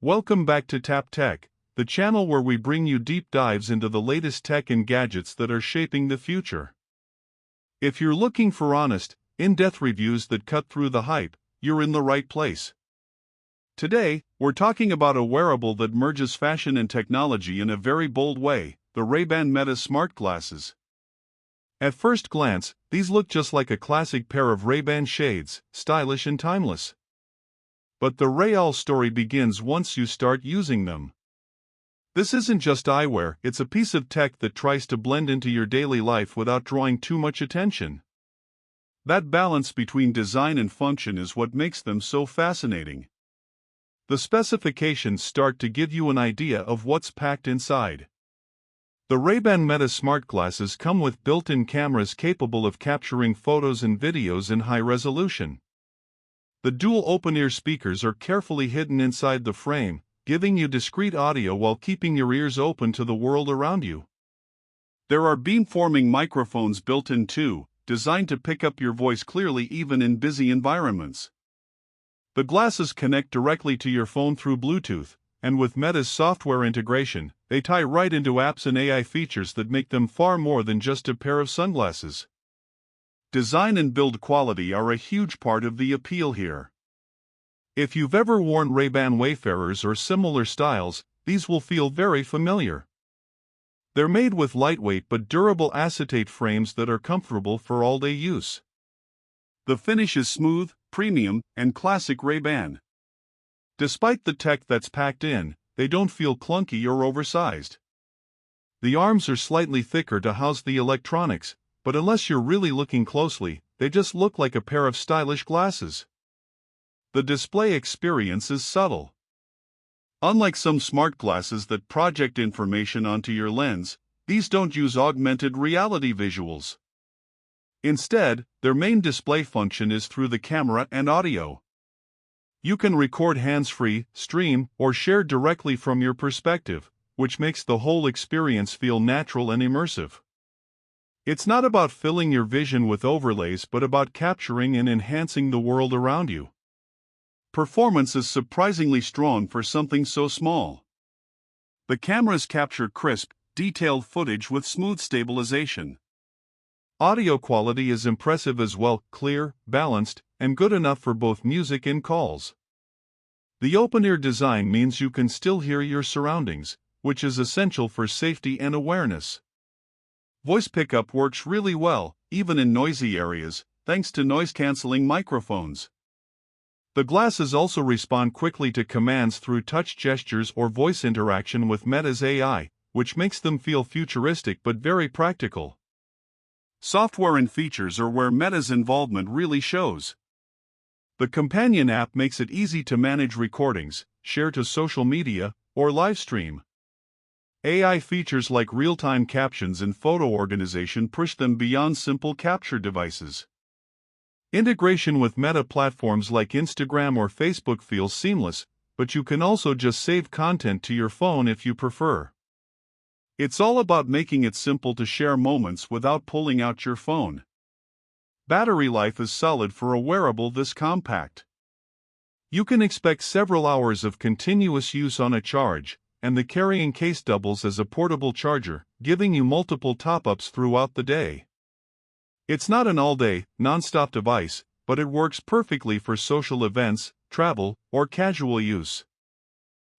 Welcome back to Tap Tech, the channel where we bring you deep dives into the latest tech and gadgets that are shaping the future. If you're looking for honest, in-depth reviews that cut through the hype, you're in the right place. Today, we're talking about a wearable that merges fashion and technology in a very bold way, the Ray-Ban Meta smart glasses. At first glance, these look just like a classic pair of Ray-Ban shades, stylish and timeless. But the real story begins once you start using them. This isn't just eyewear, it's a piece of tech that tries to blend into your daily life without drawing too much attention. That balance between design and function is what makes them so fascinating. The specifications start to give you an idea of what's packed inside. The Ray-Ban Meta smart glasses come with built-in cameras capable of capturing photos and videos in high resolution. The dual open-ear speakers are carefully hidden inside the frame, giving you discrete audio while keeping your ears open to the world around you. There are beamforming microphones built in too, designed to pick up your voice clearly even in busy environments. The glasses connect directly to your phone through Bluetooth, and with Meta's software integration, they tie right into apps and AI features that make them far more than just a pair of sunglasses. Design and build quality are a huge part of the appeal here. If you've ever worn Ray-Ban Wayfarers or similar styles, these will feel very familiar. They're made with lightweight but durable acetate frames that are comfortable for all-day use. The finish is smooth, premium, and classic Ray-Ban. Despite the tech that's packed in, they don't feel clunky or oversized. The arms are slightly thicker to house the electronics, but unless you're really looking closely, they just look like a pair of stylish glasses. The display experience is subtle. Unlike some smart glasses that project information onto your lens, these don't use augmented reality visuals. Instead, their main display function is through the camera and audio. You can record hands-free, stream, or share directly from your perspective, which makes the whole experience feel natural and immersive. It's not about filling your vision with overlays but about capturing and enhancing the world around you. Performance is surprisingly strong for something so small. The cameras capture crisp, detailed footage with smooth stabilization. Audio quality is impressive as well, clear, balanced, and good enough for both music and calls. The open-ear design means you can still hear your surroundings, which is essential for safety and awareness. Voice pickup works really well, even in noisy areas, thanks to noise-canceling microphones. The glasses also respond quickly to commands through touch gestures or voice interaction with Meta's AI, which makes them feel futuristic but very practical. Software and features are where Meta's involvement really shows. The companion app makes it easy to manage recordings, share to social media, or live stream. AI features like real-time captions and photo organization push them beyond simple capture devices. Integration with Meta platforms like Instagram or Facebook feels seamless, but you can also just save content to your phone if you prefer. It's all about making it simple to share moments without pulling out your phone. Battery life is solid for a wearable this compact. You can expect several hours of continuous use on a charge, and the carrying case doubles as a portable charger, giving you multiple top-ups throughout the day. It's not an all-day, non-stop device, but it works perfectly for social events, travel, or casual use.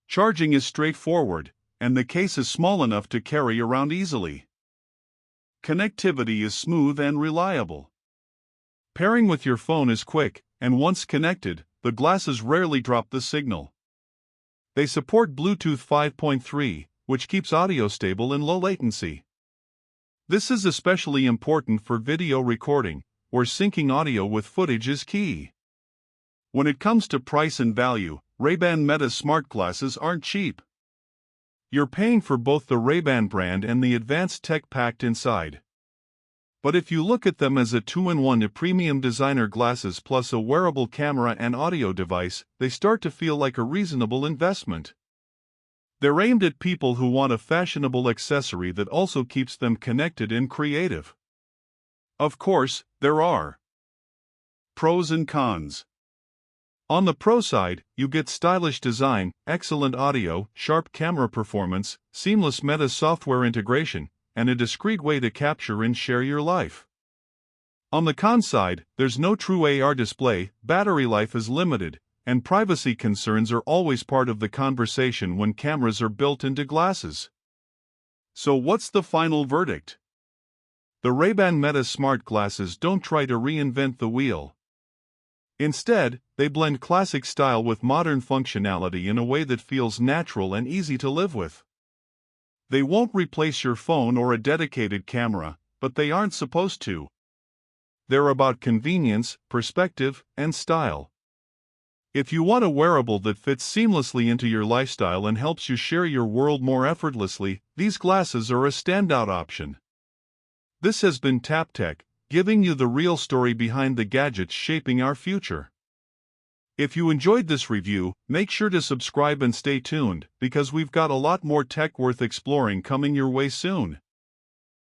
Charging is straightforward, and the case is small enough to carry around easily. Connectivity is smooth and reliable. Pairing with your phone is quick, and once connected, the glasses rarely drop the signal. They support Bluetooth 5.3, which keeps audio stable and low latency. This is especially important for video recording, where syncing audio with footage is key. When it comes to price and value, Ray-Ban Meta smart glasses aren't cheap. You're paying for both the Ray-Ban brand and the advanced tech packed inside. But if you look at them as a two-in-one premium designer glasses plus a wearable camera and audio device, they start to feel like a reasonable investment. They're aimed at people who want a fashionable accessory that also keeps them connected and creative. Of course, there are pros and cons. On the Pro side, you get stylish design, excellent audio, sharp camera performance, seamless Meta software integration, and a discreet way to capture and share your life. On the con side, there's no true AR display, battery life is limited, and privacy concerns are always part of the conversation when cameras are built into glasses. So what's the final verdict? The Ray-Ban Meta smart glasses don't try to reinvent the wheel. Instead, they blend classic style with modern functionality in a way that feels natural and easy to live with. They won't replace your phone or a dedicated camera, but they aren't supposed to. They're about convenience, perspective, and style. If you want a wearable that fits seamlessly into your lifestyle and helps you share your world more effortlessly, these glasses are a standout option. This has been TapTech, giving you the real story behind the gadgets shaping our future. If you enjoyed this review, make sure to subscribe and stay tuned, because we've got a lot more tech worth exploring coming your way soon.